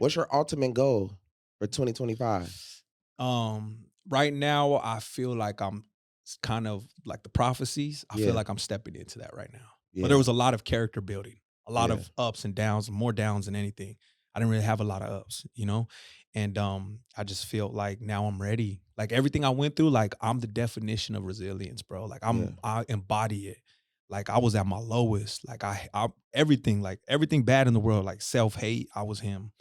What's your ultimate goal for 2025? Right now, I feel like I'm kind of like the prophecies. I feel Yeah, like I'm stepping into that right now. But there yeah, was a lot of character building, a lot yeah, of ups and downs, more downs than anything. I didn't really have a lot of ups, and I just feel like now I'm ready. Like everything I went through, like I'm the definition of resilience, bro. Like yeah, I embody it. Like I was at my lowest. Like everything, like everything bad in the world, like self hate. I was him.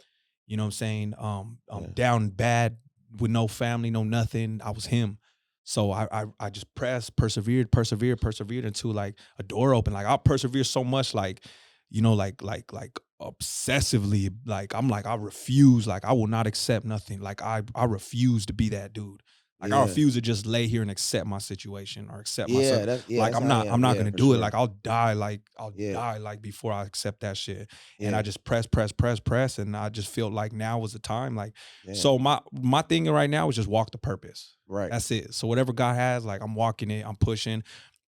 You know what I'm saying? yeah, Down bad with no family, no nothing. I was him. So I just pressed, persevered until like a door opened. Like I'll persevere so much, like, like obsessively. Like I'm like, I refuse, like I will not accept nothing. Like I refuse to be that dude. Like I yeah, refuse to just lay here and accept my situation or accept my yeah. circle. Like That's how I I'm am. not Yeah, gonna for do it. sure. Like I'll Yeah, die like before I accept that shit. And I yeah, just press, and I just feel like now was the time. Like yeah. so my thing right now is just walk the purpose. Right. That's it. So whatever God has, like I'm walking it, I'm pushing.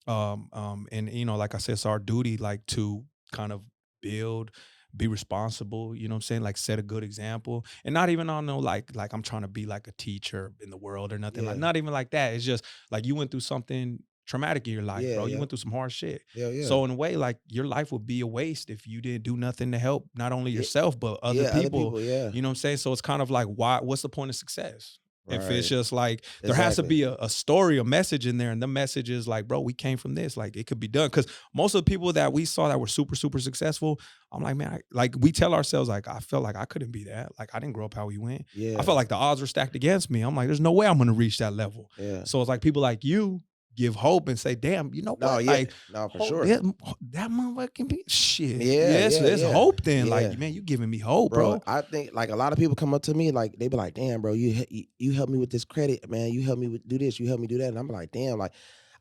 And like I said, it's our duty like to kind of build, be responsible, you know what I'm saying? Like set a good example. And not even on no like I'm trying to be like a teacher in the world or nothing. Like Yeah, not even like that. It's just like you went through something traumatic in your life, yeah, bro. You yeah, went through some hard shit. yeah, yeah, So in a way, like your life would be a waste if you didn't do nothing to help not only yeah, yourself but other yeah. Other people. people. Yeah. You know what I'm saying? So it's kind of like what's the point of success? If it's Right. just like there has to Exactly. be a story, a message in there, and the message is like, bro, we came from this. Like it could be done. Because most of the people that we saw that were super, super successful, I'm like, man, like we tell ourselves, like, I felt like I couldn't be that. Like I didn't grow up how we went. I Yeah. felt like the odds were stacked against me. I'm like, there's no way I'm gonna reach that level. Yeah. So it's like people like you give hope and say, damn, you know No. what? Yeah. Like, No. For hope sure. that motherfucker can be shit. Yeah. Yes, Yeah. there's Yeah. hope then. Like, Yeah. man, you giving me hope, Bro, bro. I think like a lot of people come up to me like they be like, "Damn, bro, you helped me with this credit, man. You helped me with do this. You helped me do that." And I'm like, "Damn!" Like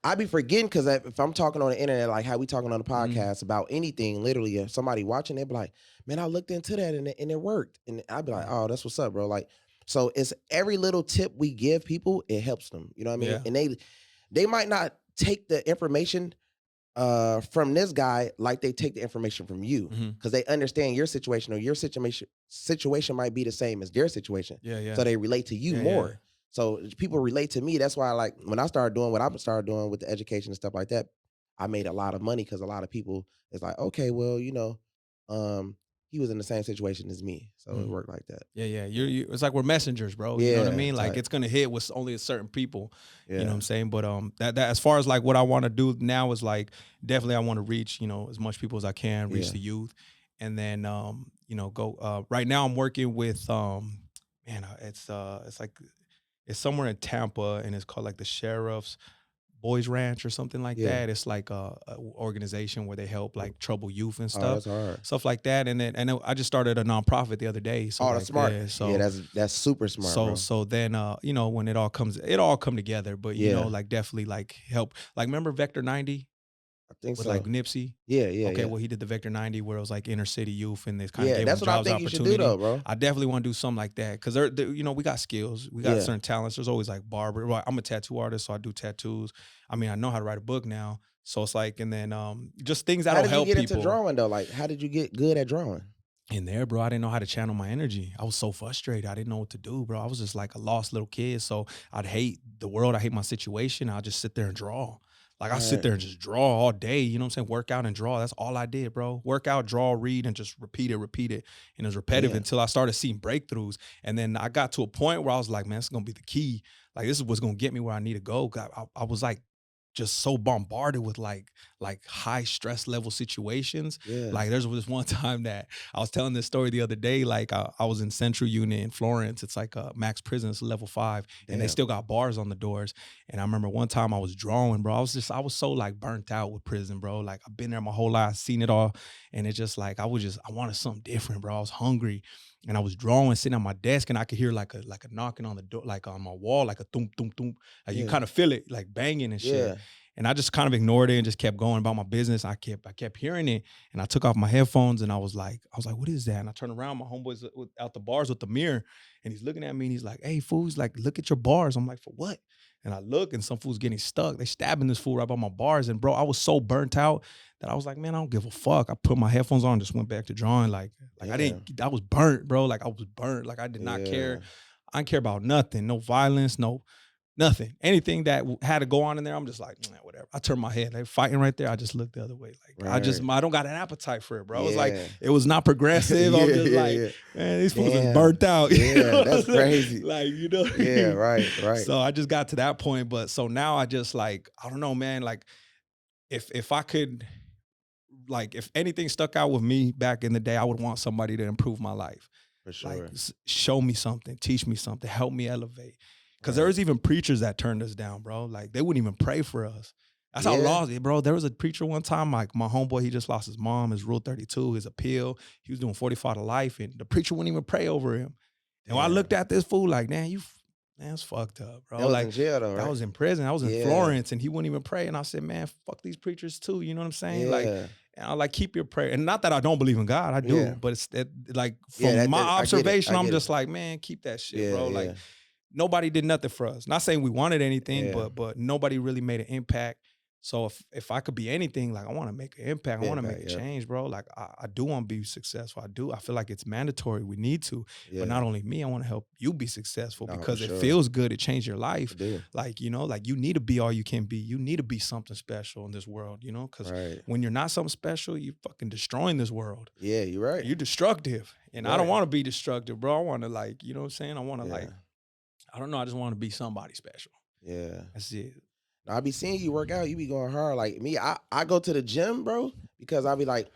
I be forgetting because if I'm talking on the internet, like how we talking on the Mhm. podcast about anything, literally, if somebody watching, they be like, "Man, I looked into that and it worked." And I'd be like, Mhm. "Oh, that's what's up, bro." Like, so it's every little tip we give people, it helps them. You know what I mean? Yeah. And they might not take the information from this guy like they take the information from you Mhm. because they understand your situation or your situation might be the same as their situation, Yeah, yeah. so they relate to you Yeah, yeah. more. So people relate to me. That's why, like, when I started doing what I started doing with the education and stuff like that, I made a lot of money because a lot of people is like, okay, well, um he was in the same situation as me, so it Mhm. worked like that. Yeah, yeah. Yeah, It's like we're messengers, bro. You know what I yeah, mean? Like type. it's gonna hit with only a certain people. You know what Yeah, I'm saying? But that as far as like what I want to do now is like definitely I want to reach, as much people as I can, reach yeah, the youth. And then go right now I'm working with man, it's like it's somewhere in Tampa and it's called like the Sheriff's Boys Ranch or something like yeah. that. It's like a organization where they help like troubled youth and Oh, stuff, that's hard. stuff like that. And then I just started a nonprofit the other day. So Oh, that's like, smart. yeah, Yeah, so that's super smart, bro. then when it all come together. But Yeah, like definitely like help. Like remember Vector 90 I think with like so. Nipsey? Yeah, yeah, Okay, yeah. well he did the Vector 90 where it was like inner city youth and they kind of Yeah, gave them that's what I jobs think you should do opportunity. though, bro. I definitely want to do something like that because we got skills, we got Yeah. certain talents. There's always like barber. Well, I'm a tattoo artist, so I do tattoos. I mean, I know how to write a book now, so it's like, and then just things How that'll did you help get into people drawing though? Like, how did you get good at drawing? in there, bro. I didn't know how to channel my energy. I was so frustrated. I didn't know what to do, bro. I was just like a lost little kid. So I'd hate the world. I hate my situation. I'll just sit there and draw. Like I sit Right. there and just draw all day. You know what I'm saying? Work out and draw. That's all I did, bro. Work out, draw, read, and just repeat it, repeat it. And it was repetitive Yeah. until I started seeing breakthroughs. And then I got to a point where I was like, man, it's gonna be the key. Like this is what's gonna get me where I need to go. 'Cause I was like just so bombarded with like high stress level situations. Yeah. Like there's this one time that I was telling this story the other day. Like I was in Central Unit in Florence. It's like a max prison. It's level 5, and they Damn. still got bars on the doors. And I remember one time I was drawing, bro. I was so like burnt out with prison, bro. Like I've been there my whole life, seen it all, and it's just like I wanted something different, bro. I was hungry, and I was drawing, sitting at my desk, and I could hear like a knocking on the door, like on my wall, like a thump thump thump. Like you Yeah. kind of feel it, like banging and shit. Yeah. And I just kind of ignored it and just kept going about my business. I kept hearing it, and I took off my headphones, and I was like, what is that? And I turned around, my homeboy's out the bars with the mirror, and he's looking at me, and he's like, hey, fool, he's like, look at your bars. I'm like, for what? And I look, and some fool's getting stuck. They stabbing this fool right by my bars. And bro, I was so burnt out that I was like, man, I don't give a fuck. I put my headphones on, and just went back to drawing. Yeah. I was burnt, bro. Like I was burnt. Like I did not care. Yeah. I didn't care about nothing. No violence, no nothing. Anything that had to go on in there, I'm just like, nah, whatever. I turned my head. They fighting right there. I just looked the other way. Like Right. I don't got an appetite for it, bro. It was like, Yeah. it was not progressive. Yeah, I'm just yeah, like, yeah. man, these fools is Damn. burnt out. You Yeah, know what I'm that's saying? crazy. Like, you know what I Yeah, mean? right, right. So I just got to that point. But so now I just like, I don't know, man. Like if I could, like if anything stuck out with me back in the day, I would want somebody to improve my life. For Like sure. show me something, teach me something, help me elevate. Cause there Right. was even preachers that turned us down, bro. Like they wouldn't even pray for us. That's how Yeah. lost it, bro. There was a preacher one time, like my homeboy, he just lost his mom, his Rule 32, his appeal. He was doing 45 to life, and the preacher wouldn't even pray over him. And when I Damn. looked at this fool, like, man, it's fucked up, bro. That was Like in jail though, that right? was in prison. I was in Yeah. Florence, and he wouldn't even pray. And I said, man, fuck these preachers too. You know what I'm saying? Like, Yeah. and I like keep your prayer. And not that I don't believe in God, I do. Yeah. But it's like Yeah, from that- my that- I get it. observation, I I'm get it. just like, man, keep that shit, Yeah, bro. yeah. Like nobody did nothing for us. Not saying we wanted anything, Yeah. but nobody really made an impact. So if I could be anything, like I want to make an impact, I want to make a Impact, yeah. change, bro. Like I do want to be successful. I do. I feel like it's mandatory. We need to. Yeah. But not only me, I want to help you be successful No, for because it sure. feels good. It changed your life. I do. Like, you know, like you need to be all you can be. You need to be something special in this world, you know, because Right. when you're not something special, you fucking destroying this world. Yeah, you're right. You're destructive. And I don't Right. want to be destructive, bro. I want to like, you know what I'm saying? I want to Yeah. like, I don't know. I just want to be somebody special. Yeah. That's it. I be seeing you work out. You be going hard. Like me, I go to the gym, bro, because I be like,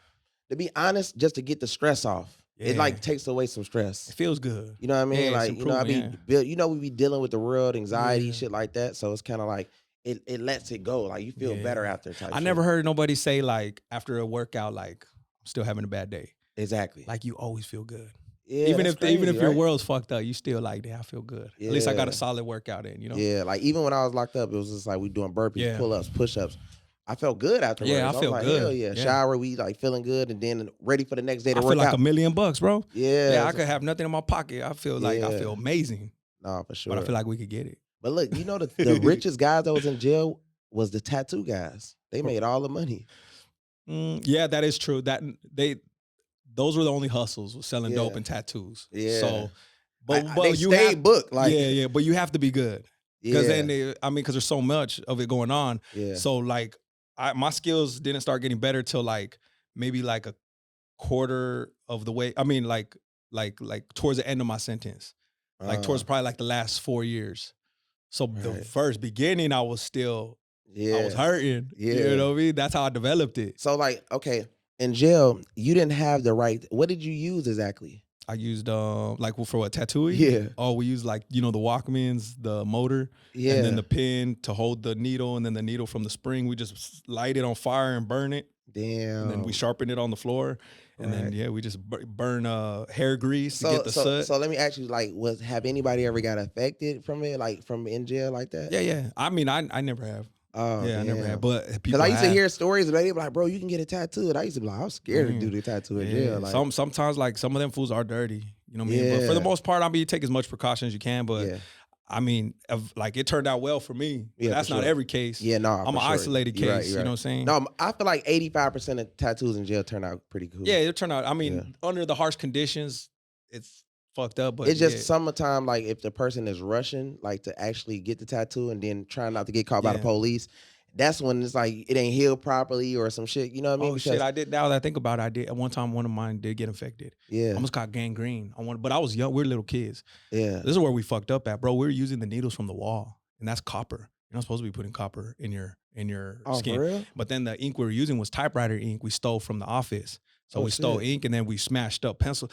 to be honest, just to get the stress off. It like Yeah. takes away some It stress. feels good. You know what I mean? Yeah, it's Like, you know, I be improvement, we be dealing with the world, anxiety, Yeah. shit like that. So it's kind of like it lets it go. Like you feel better Yeah. after type I shit. never heard nobody say like after a workout, like I'm still having a bad day. Exactly. Like you always feel good. yeah, even that's if crazy, your right? world's fucked up, you still like, damn, I feel good. At least I got a Yeah. solid workout in, you know? Yeah, like even when I was locked up, it was just like we doing burpees, Yeah. pull-ups, push-ups. I felt good afterwards. Yeah, I was feel like, good. hell yeah. Yeah. Shower, we like feeling good, and then ready for the next day to I work feel like out. $1,000,000, bro. Yeah, Yeah, I it's- could have nothing in my pocket. I feel like I Yeah. feel amazing. Nah, for sure. But I feel like we could get it. But look, you know the richest guys that was in jail was the tattoo guys. They made all the money. Yeah, that is true. Those were the only hustles, was selling dope Yeah. and tattoos. Yeah. So, They but you stayed have, booked. Like, yeah, but you have to be good. Because yeah, then, because there's so much of it going on. yeah. So like, my skills didn't start getting better till like maybe like a quarter of the way. I mean, like towards the end of my sentence, like towards probably like the last 4 years. So the Right. first beginning, I was yeah. I was hurting. Yeah. You know what I mean? That's how I developed it. So like, okay, in jail, you didn't have the right. What did you use exactly? I used like for what, tattooing? Yeah, Oh, we used like, the Walkmans, the motor, yeah. and then the pin to hold the needle, and then the needle from the spring, we just light it on fire and burn it. Damn. And then we sharpen it on the floor. And then, Right. yeah, we just burn hair grease to So, get the soot. so let me ask you, like, have anybody ever got affected from it, like from in jail like that? Yeah. I mean, I never have. Oh, Yeah, I never damn. have. But Because people I used to have. hear stories and they be like, bro, you can get a tattoo. And I used to be like, I was scared to do the tattoo in jail. Like, Sometimes like some of them fools are dirty. You know what I mean? But for Yeah. the most part, I mean, you take as much precaution as you can. But yeah, I mean, like it turned out well for me. But Yeah, that's for not sure. every case. yeah, no, I'm for an sure. isolated You're right, case. you're You know right. what I'm saying? No, I feel like 85% of tattoos in jail turn out pretty cool. Yeah, it turned out. I mean, Yeah. under the harsh conditions, it's fucked up. But It's just yeah. summertime, like if the person is rushing, like to actually get the tattoo and then trying not to get caught by the Yeah. police, that's when it's like it ain't healed properly or some shit. You know what I mean? Oh shit! I did. Now that I think about it, I did. At one time, one of mine did get infected. yeah, Almost got gangrene. But I was young. We were little kids. yeah. This is where we fucked up at, bro. We were using the needles from the wall, and that's copper. You're not supposed to be putting copper in your Oh, skin. for real? But then the ink we were using was typewriter ink. We stole from the office. So Oh, we stole shit. ink, and then we smashed up pencil.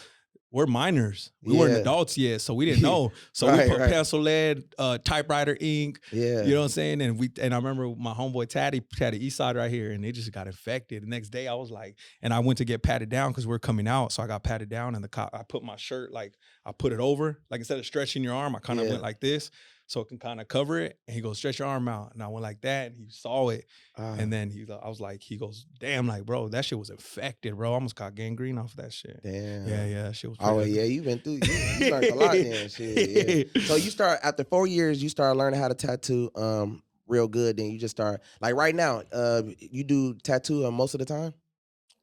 We're minors. We weren't Yeah. adults yet, so we didn't know. So Right, we put right. pencil lead, typewriter ink. Yeah. You know what I'm saying? And I remember my homeboy Taddy had an East Side right here, and they just got infected. The next day, I was like, and I went to get patted down because we are coming out. So I got patted down, and I put my shirt, like I put it over, like instead of stretching your arm, I kind of Yeah. went like this. so it can kind of cover it. And he goes, stretch your arm out. And I went like that, and he saw it. Ah, And then I was like, he goes, damn, like, bro, that shit was infected, bro. I almost got gangrene off of that shit. Yeah, damn. yeah, that shit was Oh, pretty well, yeah, ugly. you been through you learned a lot then, shit, yeah. So you start after 4 years, you start learning how to tattoo, real good, then you just start like, right now, you do tattoo, most of the time?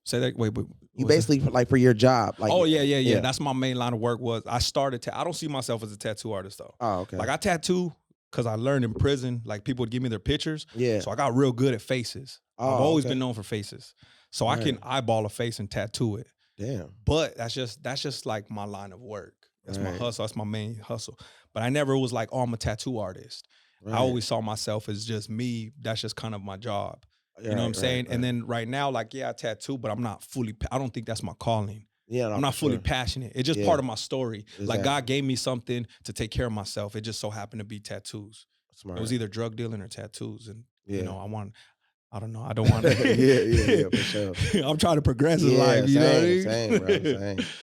Say that, wait, You what was that? basically, like, for your job, like Oh yeah, yeah, yeah. yeah. That's my main line of work. Was I started I don't see myself as a tattoo artist though. Oh, okay. Like I tattoo because I learned in prison. Like people would give me their pictures, Yeah. so I got real good at faces. I've Oh, always okay. been known for faces, so I can Right. eyeball a face and tattoo it. Damn. But that's just like my line of work. That's my Right. hustle. That's my main hustle. But I never was like, oh, I'm a tattoo artist. I Right. always saw myself as just me. That's just kind of my job. You know what I'm Right, right, saying? And right. then right now, like, yeah, I tattoo, but I'm not fully. I don't think that's my calling. Yeah, no, I'm for not fully sure. passionate. It's just Yeah, part of my story. Like exactly. God gave me something to take care of myself. It just so happened to be tattoos. It was Smart. either drug dealing or tattoos. And Yeah. I don't know. I don't want Yeah, yeah, to. yeah, for sure. I'm trying to progress in Yeah, life. You know what same, same, bro, I mean? same.